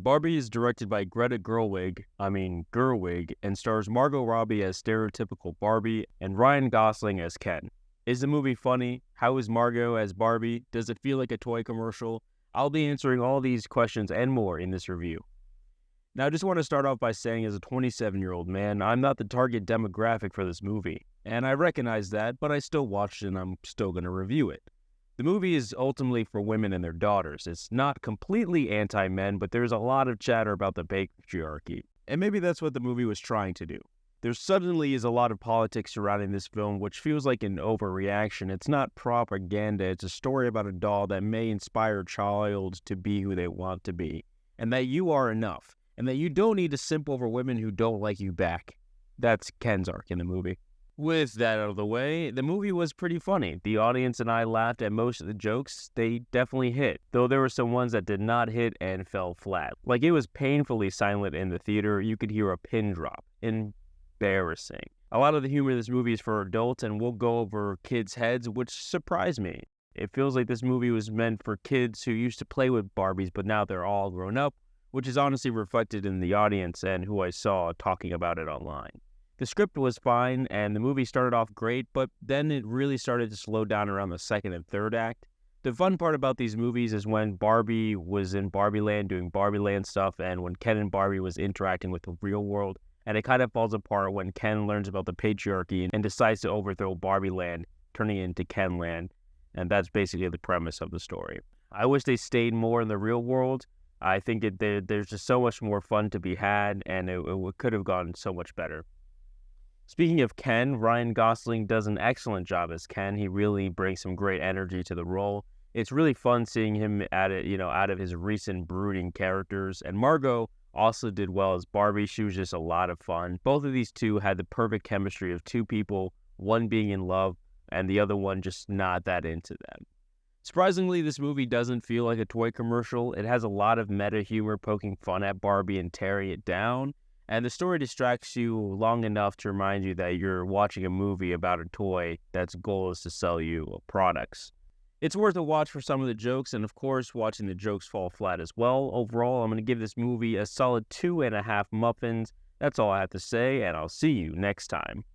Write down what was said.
Barbie is directed by Greta Gerwig, and stars Margot Robbie as stereotypical Barbie and Ryan Gosling as Ken. Is the movie funny? How is Margot as Barbie? Does it feel like a toy commercial? I'll be answering all these questions and more in this review. Now, I just want to start off by saying, as a 27-year-old man, I'm not the target demographic for this movie, and I recognize that, but I still watched it and I'm still going to review it. The movie is ultimately for women and their daughters. It's not completely anti-men, but there's a lot of chatter about the patriarchy, and maybe that's what the movie was trying to do. There suddenly is a lot of politics surrounding this film, which feels like an overreaction. It's not propaganda, it's a story about a doll that may inspire a child to be who they want to be, and that you are enough, and that you don't need to simp over women who don't like you back. That's Ken's arc in the movie. With that out of the way, the movie was pretty funny. The audience and I laughed at most of the jokes. They definitely hit, though there were some ones that did not hit and fell flat. Like, it was painfully silent in the theater. You could hear a pin drop. Embarrassing. A lot of the humor in this movie is for adults and will go over kids' heads, which surprised me. It feels like this movie was meant for kids who used to play with Barbies, but now they're all grown up, which is honestly reflected in the audience and who I saw talking about it online. The script was fine, and the movie started off great, but then it really started to slow down around the second and third act. The fun part about these movies is when Barbie was in Barbie Land doing Barbie Land stuff, and when Ken and Barbie was interacting with the real world, and it kind of falls apart when Ken learns about the patriarchy and decides to overthrow Barbie Land, turning it into Ken Land, and that's basically the premise of the story. I wish they stayed more in the real world. I think there's just so much more fun to be had, and it could have gone so much better. Speaking of Ken, Ryan Gosling does an excellent job as Ken. He really brings some great energy to the role. It's really fun seeing him out of his recent brooding characters. And Margot also did well as Barbie. She was just a lot of fun. Both of these two had the perfect chemistry of two people, one being in love and the other one just not that into them. Surprisingly, this movie doesn't feel like a toy commercial. It has a lot of meta humor poking fun at Barbie and tearing it down. And the story distracts you long enough to remind you that you're watching a movie about a toy that's goal is to sell you products. It's worth a watch for some of the jokes, and of course, watching the jokes fall flat as well. Overall, I'm going to give this movie a solid 2.5 muffins. That's all I have to say, and I'll see you next time.